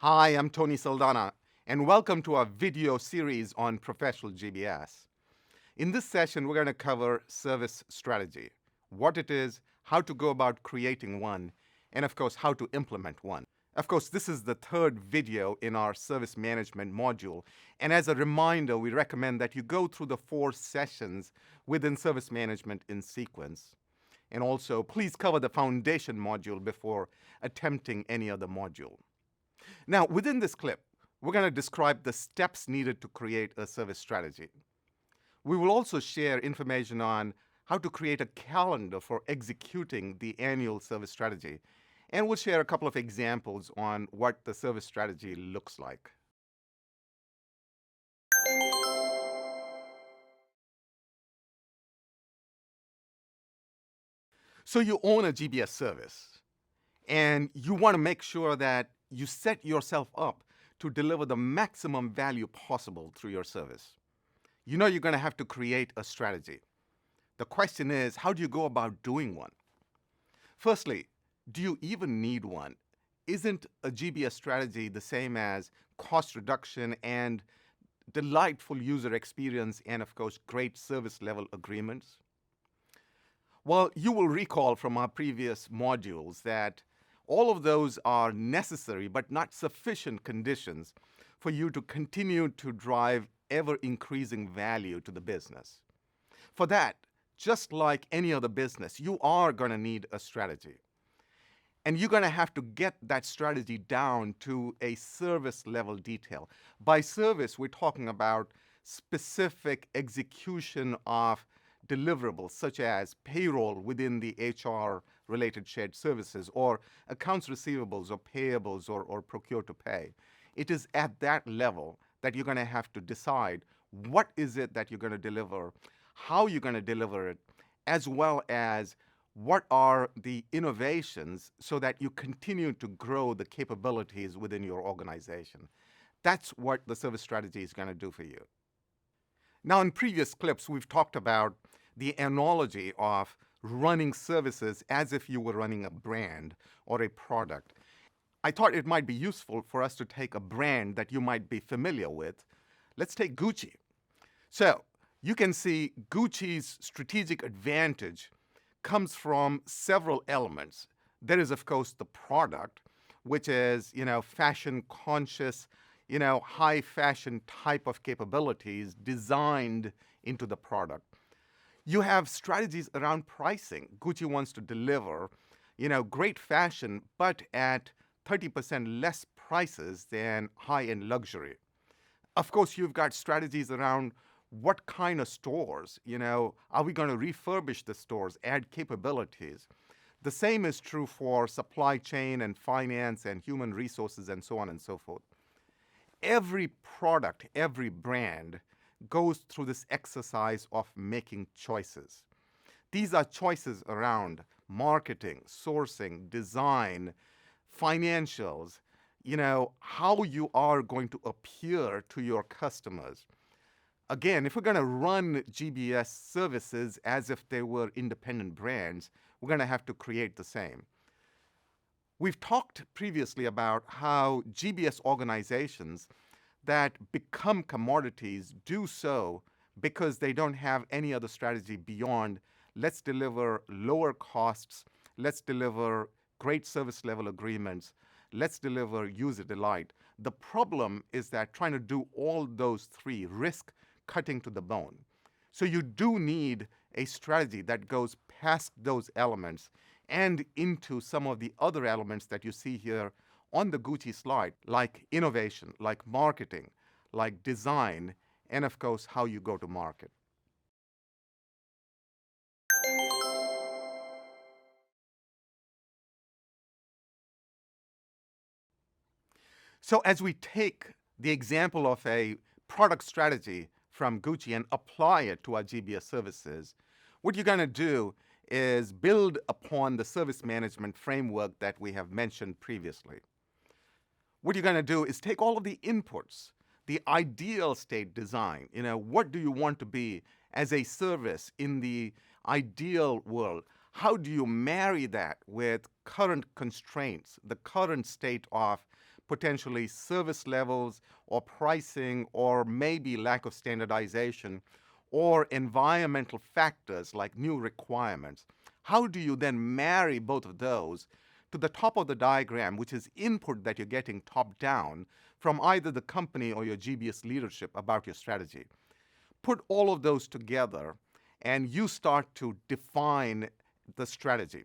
Hi, I'm Tony Saldana, and welcome to our video series on professional GBS. In this session, we're going to cover service strategy, what it is, how to go about creating one, and of course, how to implement one. Of course, this is the third video in our service management module, and as a reminder, we recommend that you go through the 4 sessions within service management in sequence. And also, please cover the foundation module before attempting any other module. Now, within this clip, we're going to describe the steps needed to create a service strategy. We will also share information on how to create a calendar for executing the annual service strategy, and we'll share a couple of examples on what the service strategy looks like. So you own a GBS service, and you want to make sure that you set yourself up to deliver the maximum value possible through your service. You know you're going to have to create a strategy. The question is, how do you go about doing one? Firstly, do you even need one? Isn't a GBS strategy the same as cost reduction and delightful user experience and, of course, great service level agreements? Well, you will recall from our previous modules that all of those are necessary but not sufficient conditions for you to continue to drive ever-increasing value to the business. For that, just like any other business, you are going to need a strategy. And you're going to have to get that strategy down to a service level detail. By service, we're talking about specific execution of deliverables such as payroll within the HR related shared services, or accounts receivables or payables or procure to pay. It is at that level that you're going to have to decide what is it that you're going to deliver, how you're going to deliver it, as well as what are the innovations so that you continue to grow the capabilities within your organization. That's what the service strategy is going to do for you. Now, in previous clips, we've talked about the analogy of running services as if you were running a brand or a product. I thought it might be useful for us to take a brand that you might be familiar with. Let's take Gucci. So you can see Gucci's strategic advantage comes from several elements. There is, of course, the product, which is, fashion conscious, high fashion type of capabilities designed into the product. You have strategies around pricing. Gucci wants to deliver, great fashion, but at 30% less prices than high-end luxury. Of course, you've got strategies around what kind of stores, are we going to refurbish the stores, add capabilities? The same is true for supply chain and finance and human resources and so on and so forth. Every product, every brand goes through this exercise of making choices. These are choices around marketing, sourcing, design, financials, how you are going to appear to your customers. Again, if we're going to run GBS services as if they were independent brands, we're going to have to create the same. We've talked previously about how GBS organizations that become commodities do so because they don't have any other strategy beyond let's deliver lower costs, let's deliver great service level agreements, let's deliver user delight. The problem is that trying to do all those 3 risk cutting to the bone. So you do need a strategy that goes past those elements and into some of the other elements that you see here on the Gucci slide, like innovation, like marketing, like design, and of course, how you go to market. So as we take the example of a product strategy from Gucci and apply it to our GBS services, what you're going to do is build upon the service management framework that we have mentioned previously. What you're going to do is take all of the inputs, the ideal state design, what do you want to be as a service in the ideal world? how do you marry that with current constraints, the current state of potentially service levels or pricing or maybe lack of standardization or environmental factors like new requirements? How do you then marry both of those to the top of the diagram, which is input that you're getting top down from either the company or your GBS leadership about your strategy? Put all of those together and you start to define the strategy.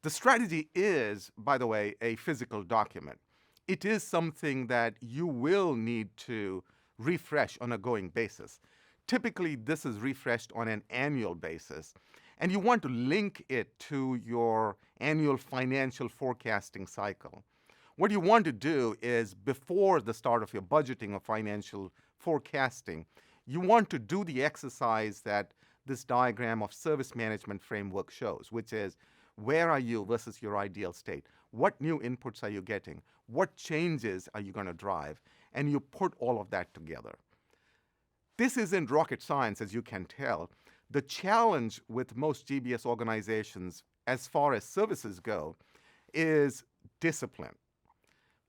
The strategy is, by the way, a physical document. It is something that you will need to refresh on a going basis. Typically, this is refreshed on an annual basis, and you want to link it to your annual financial forecasting cycle. What you want to do is, before the start of your budgeting or financial forecasting, you want to do the exercise that this diagram of service management framework shows, which is where are you versus your ideal state? What new inputs are you getting? What changes are you going to drive? And you put all of that together. This isn't rocket science, as you can tell. The challenge with most GBS organizations, as far as services go, is discipline.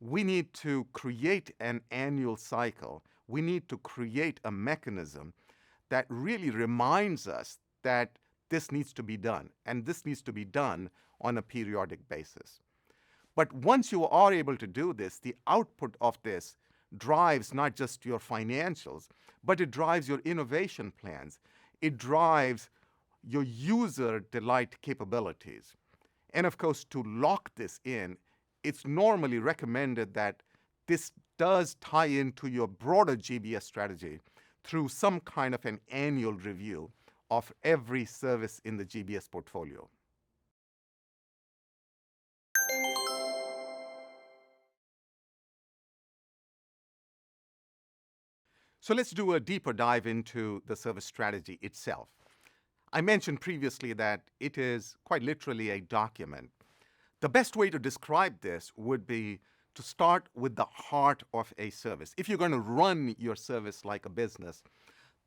We need to create an annual cycle. We need to create a mechanism that really reminds us that this needs to be done, and this needs to be done on a periodic basis. But once you are able to do this, the output of this drives not just your financials, but it drives your innovation plans. It drives your user delight capabilities. And of course, to lock this in, it's normally recommended that this does tie into your broader GBS strategy through some kind of an annual review of every service in the GBS portfolio. So let's do a deeper dive into the service strategy itself. I mentioned previously that it is quite literally a document. The best way to describe this would be to start with the heart of a service. If you're going to run your service like a business,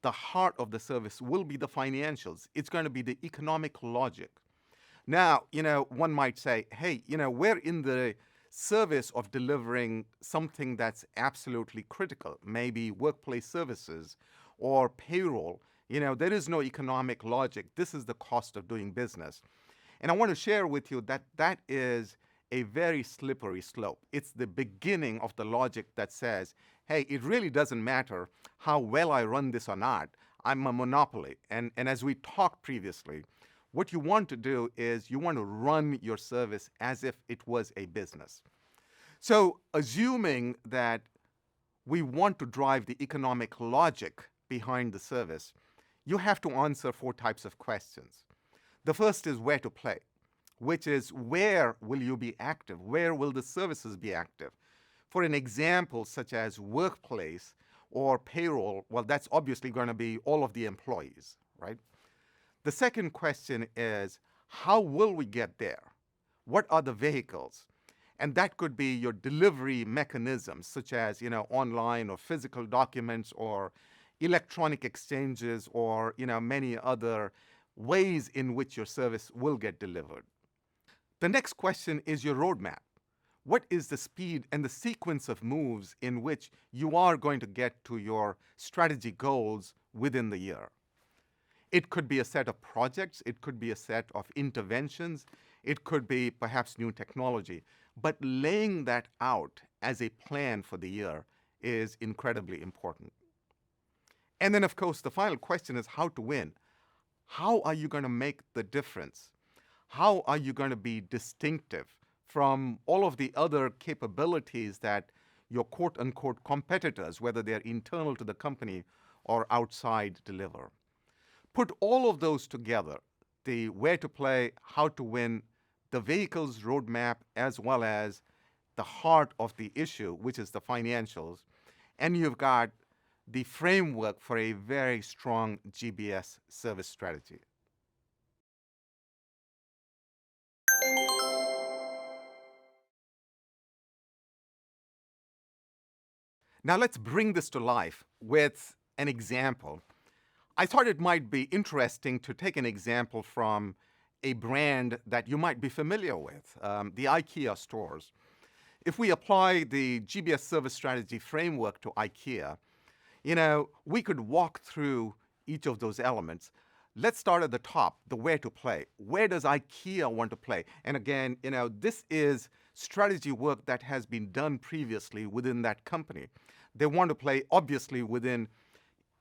the heart of the service will be the financials. It's going to be the economic logic. Now, one might say, hey, we're in the service of delivering something that's absolutely critical, maybe workplace services or payroll. There is no economic logic. This is the cost of doing business. And I want to share with you that that is a very slippery slope. It's the beginning of the logic that says, hey, it really doesn't matter how well I run this or not. I'm a monopoly. And as we talked previously, what you want to do is you want to run your service as if it was a business. So assuming that we want to drive the economic logic behind the service, you have to answer 4 types of questions. The first is where to play, which is where will you be active? Where will the services be active? For an example, such as workplace or payroll, well, that's obviously going to be all of the employees, right? The second question is, how will we get there? What are the vehicles? And that could be your delivery mechanisms, such as, online or physical documents or electronic exchanges or, many other ways in which your service will get delivered. The next question is your roadmap. What is the speed and the sequence of moves in which you are going to get to your strategy goals within the year? It could be a set of projects, it could be a set of interventions, it could be perhaps new technology, but laying that out as a plan for the year is incredibly important. And then, of course, the final question is how to win. How are you going to make the difference? How are you going to be distinctive from all of the other capabilities that your quote-unquote competitors, whether they're internal to the company or outside, deliver? Put all of those together, the where to play, how to win, the vehicles roadmap, as well as the heart of the issue, which is the financials, and you've got the framework for a very strong GBS service strategy. Now let's bring this to life with an example. I thought it might be interesting to take an example from a brand that you might be familiar with, the IKEA stores. If we apply the GBS service strategy framework to IKEA, we could walk through each of those elements. Let's start at the top, the where to play. Where does IKEA want to play? And again, this is strategy work that has been done previously within that company. They want to play, obviously, within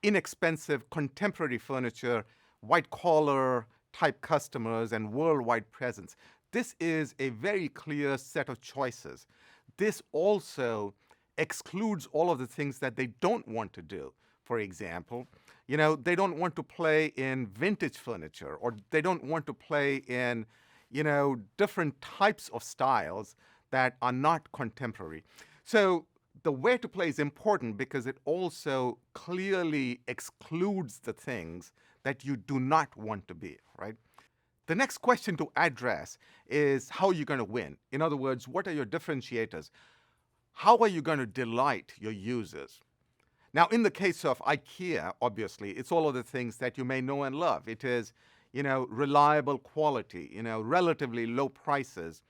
inexpensive contemporary furniture, white-collar type customers, and worldwide presence. This is a very clear set of choices. This also excludes all of the things that they don't want to do. For example, they don't want to play in vintage furniture, or they don't want to play in, different types of styles that are not contemporary. So the where to play is important because it also clearly excludes the things that you do not want to be, right? The next question to address is how you're going to win. In other words, what are your differentiators? How are you going to delight your users? Now, in the case of IKEA, obviously, it's all of the things that you may know and love. It is, reliable quality, relatively low prices.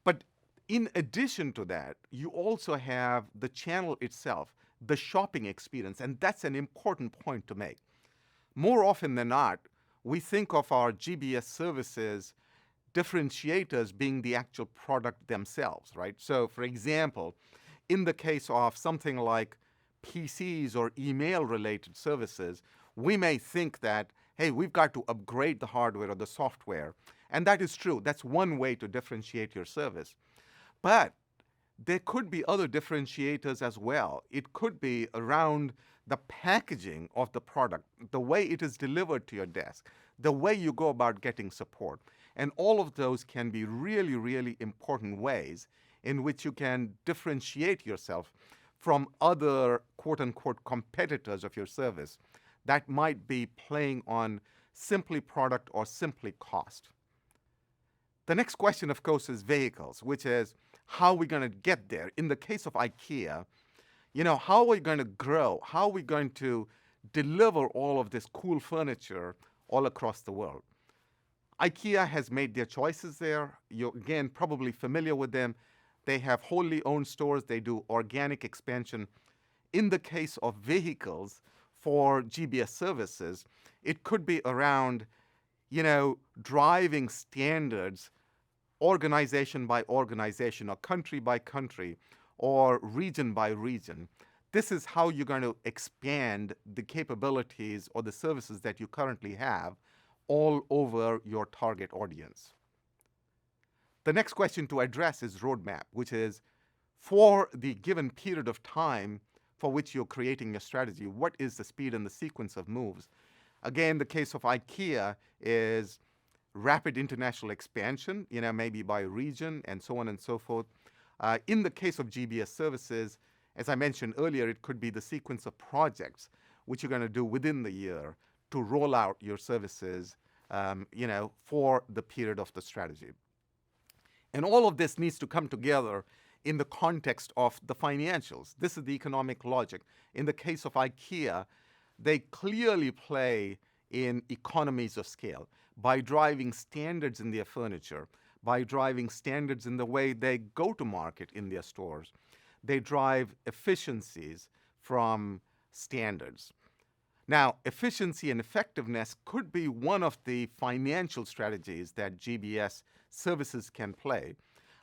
But in addition to that, you also have the channel itself, the shopping experience, and that's an important point to make. More often than not, we think of our GBS services differentiators being the actual product themselves, right? So, for example, in the case of something like PCs or email-related services, we may think that, hey, we've got to upgrade the hardware or the software. And that is true. That's one way to differentiate your service. But there could be other differentiators as well. It could be around the packaging of the product, the way it is delivered to your desk, the way you go about getting support. And all of those can be really, really important ways in which you can differentiate yourself from other quote-unquote competitors of your service that might be playing on simply product or simply cost. The next question, of course, is vehicles, which is how are we going to get there? In the case of IKEA, how are we going to grow? How are we going to deliver all of this cool furniture all across the world? IKEA has made their choices there. You're, again, probably familiar with them. They have wholly owned stores. They do organic expansion. In the case of vehicles for GBS services, it could be around, driving standards, organization by organization, or country by country, or region by region. This is how you're going to expand the capabilities or the services that you currently have all over your target audience. The next question to address is roadmap, which is for the given period of time for which you're creating your strategy, what is the speed and the sequence of moves? Again, the case of IKEA is rapid international expansion, maybe by region and so on and so forth. In the case of GBS services, as I mentioned earlier, it could be the sequence of projects which you're going to do within the year to roll out your services, for the period of the strategy. And all of this needs to come together in the context of the financials. This is the economic logic. In the case of IKEA, they clearly play in economies of scale by driving standards in their furniture, by driving standards in the way they go to market in their stores. They drive efficiencies from standards. Now, efficiency and effectiveness could be one of the financial strategies that GBS services can play.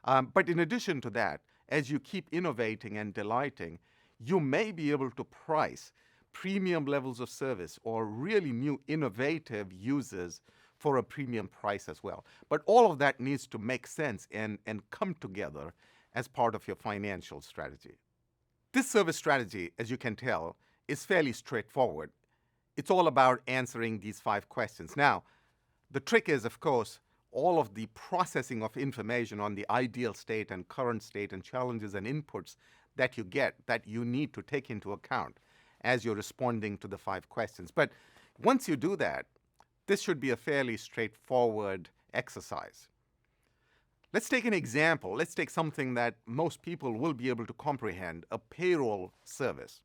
But in addition to that, as you keep innovating and delighting, you may be able to price premium levels of service or really new innovative uses for a premium price as well. But all of that needs to make sense and come together as part of your financial strategy. This service strategy, as you can tell, is fairly straightforward. It's all about answering these 5 questions. Now, the trick is, of course, all of the processing of information on the ideal state and current state and challenges and inputs that you get that you need to take into account as you're responding to the 5 questions. But once you do that, this should be a fairly straightforward exercise. Let's take an example. Let's take something that most people will be able to comprehend, a payroll service.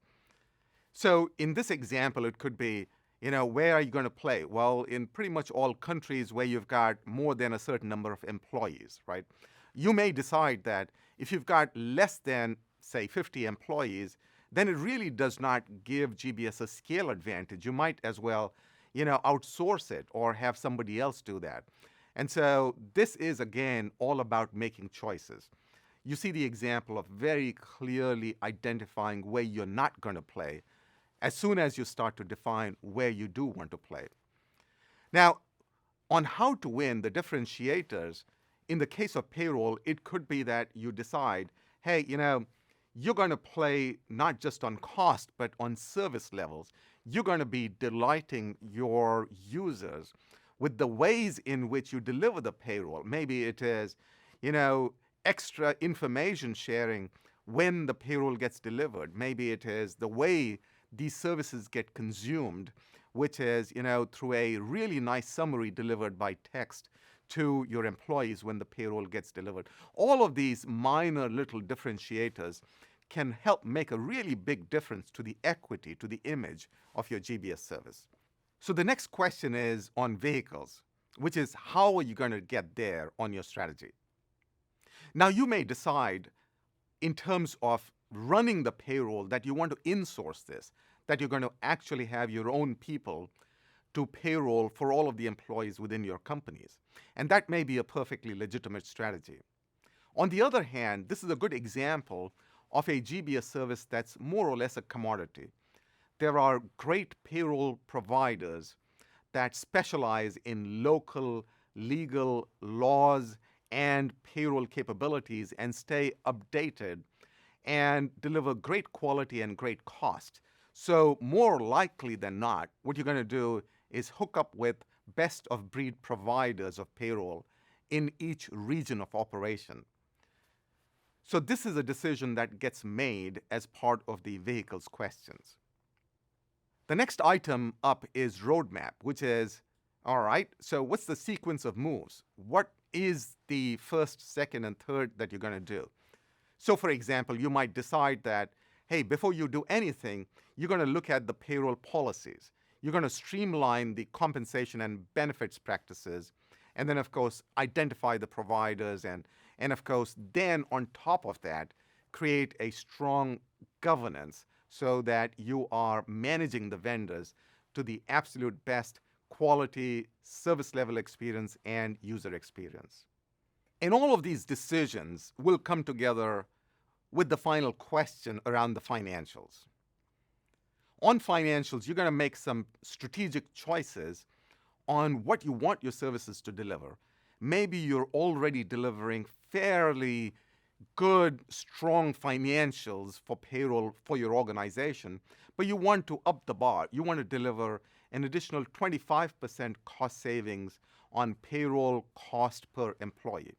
So in this example, it could be, Where are you going to play? Well, in pretty much all countries where you've got more than a certain number of employees, right? You may decide that if you've got less than, say, 50 employees, then it really does not give GBS a scale advantage. You might as well, outsource it or have somebody else do that. And so this is, again, all about making choices. You see the example of very clearly identifying where you're not going to play as soon as you start to define where you do want to play. Now, on how to win, the differentiators, in the case of payroll, it could be that you decide, hey, you're going to play not just on cost, but on service levels. You're going to be delighting your users with the ways in which you deliver the payroll. Maybe it is, extra information sharing when the payroll gets delivered. Maybe it is the way these services get consumed, which is, through a really nice summary delivered by text to your employees when the payroll gets delivered. All of these minor little differentiators can help make a really big difference to the equity, to the image of your GBS service. So the next question is on vehicles, which is how are you going to get there on your strategy? Now, you may decide in terms of running the payroll that you want to insource this, that you're going to actually have your own people to payroll for all of the employees within your companies. And that may be a perfectly legitimate strategy. On the other hand, this is a good example of a GBS service that's more or less a commodity. There are great payroll providers that specialize in local legal laws and payroll capabilities and stay updated and deliver great quality and great cost. So more likely than not, what you're going to do is hook up with best of breed providers of payroll in each region of operation. So this is a decision that gets made as part of the vehicles questions. The next item up is roadmap, which is, all right, so what's the sequence of moves? What is the first, second, and third that you're going to do? So for example, you might decide that, hey, before you do anything, you're going to look at the payroll policies. You're going to streamline the compensation and benefits practices, and then, of course, identify the providers, and of course, then on top of that, create a strong governance so that you are managing the vendors to the absolute best quality, service level experience, and user experience. And all of these decisions will come together with the final question around the financials. On financials, you're going to make some strategic choices on what you want your services to deliver. Maybe you're already delivering fairly good, strong financials for payroll for your organization, but you want to up the bar. You want to deliver an additional 25% cost savings on payroll cost per employee.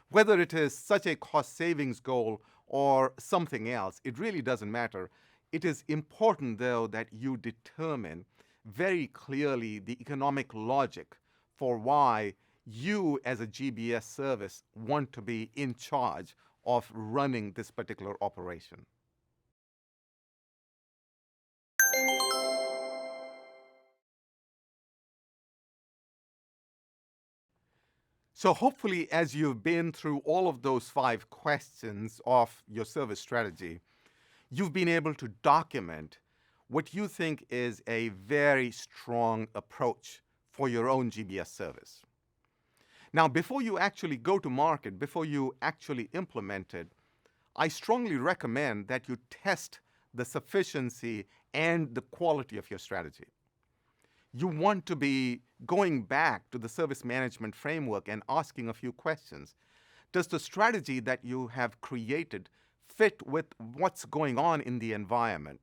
Whether it is such a cost savings goal or something else, it really doesn't matter. It is important, though, that you determine very clearly the economic logic for why you as a GBS service want to be in charge of running this particular operation. So hopefully, as you've been through all of those 5 questions of your service strategy, you've been able to document what you think is a very strong approach for your own GBS service. Now, before you actually go to market, before you actually implement it, I strongly recommend that you test the sufficiency and the quality of your strategy. You want to be going back to the service management framework and asking a few questions. Does the strategy that you have created fit with what's going on in the environment?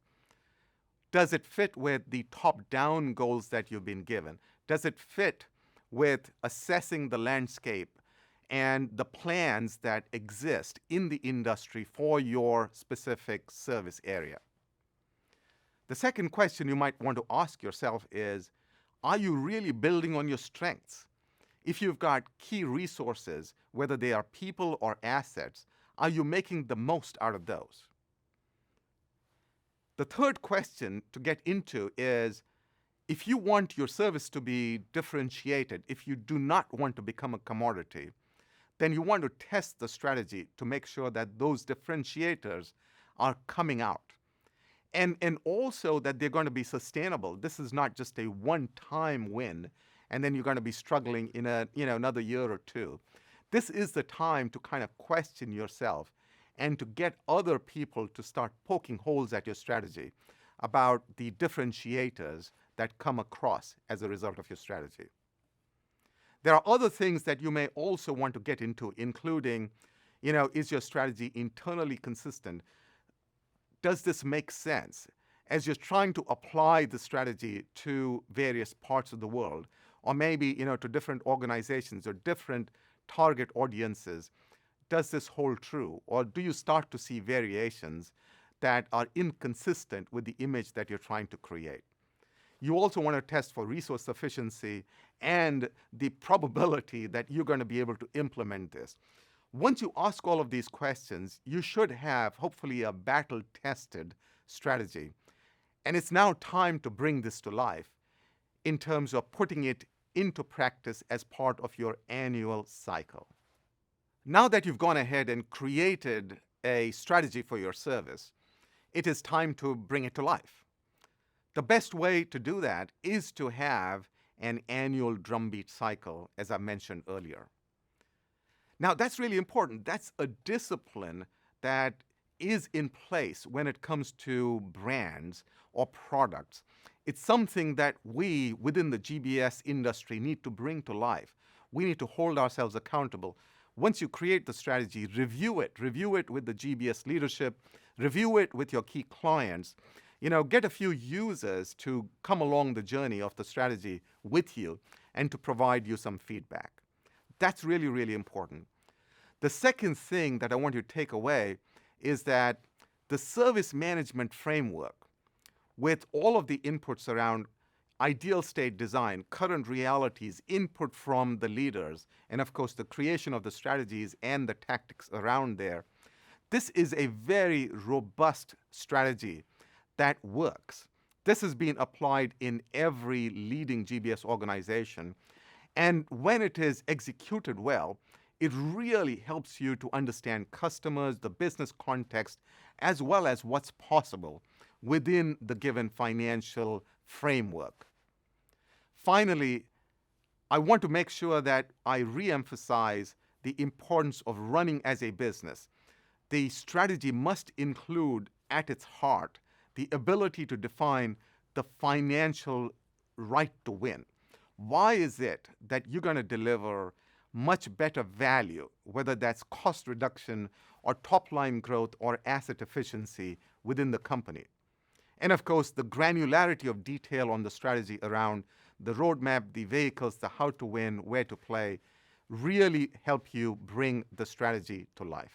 Does it fit with the top-down goals that you've been given? Does it fit with assessing the landscape and the plans that exist in the industry for your specific service area? The second question you might want to ask yourself is, are you really building on your strengths? If you've got key resources, whether they are people or assets, are you making the most out of those? The third question to get into is If you want your service to be differentiated, if you do not want to become a commodity, then you want to test the strategy to make sure that those differentiators are coming out. And also that they're going to be sustainable. This is not just a one-time win, and then you're going to be struggling in another year or two. This is the time to kind of question yourself and to get other people to start poking holes at your strategy about the differentiators that come across as a result of your strategy. There are other things that you may also want to get into, including, is your strategy internally consistent? Does this make sense? As you're trying to apply the strategy to various parts of the world, or maybe, to different organizations or different target audiences, does this hold true? Or do you start to see variations that are inconsistent with the image that you're trying to create? You also want to test for resource sufficiency and the probability that you're going to be able to implement this. Once you ask all of these questions, you should have, hopefully, a battle-tested strategy. And it's now time to bring this to life in terms of putting it into practice as part of your annual cycle. Now that you've gone ahead and created a strategy for your service, it is time to bring it to life. The best way to do that is to have an annual drumbeat cycle, as I mentioned earlier. Now, that's really important. That's a discipline that is in place when it comes to brands or products. It's something that we, within the GBS industry, need to bring to life. We need to hold ourselves accountable. Once you create the strategy, review it with the GBS leadership, review it with your key clients. Get a few users to come along the journey of the strategy with you and to provide you some feedback. That's really, really important. The second thing that I want you to take away is that the service management framework, with all of the inputs around ideal state design, current realities, input from the leaders, and of course the creation of the strategies and the tactics around there, this is a very robust strategy that works. This has been applied in every leading GBS organization. And when it is executed well, it really helps you to understand customers, the business context, as well as what's possible within the given financial framework. Finally, I want to make sure that I re-emphasize the importance of running as a business. The strategy must include at its heart the ability to define the financial right to win. Why is it that you're going to deliver much better value, whether that's cost reduction or top-line growth or asset efficiency within the company? And of course, the granularity of detail on the strategy around the roadmap, the vehicles, the how to win, where to play, really help you bring the strategy to life.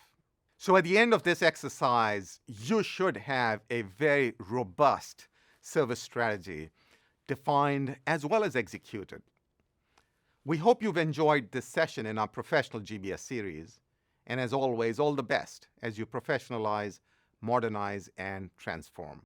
So at the end of this exercise, you should have a very robust service strategy defined as well as executed. We hope you've enjoyed this session in our Professional GBS series. And as always, all the best as you professionalize, modernize, and transform.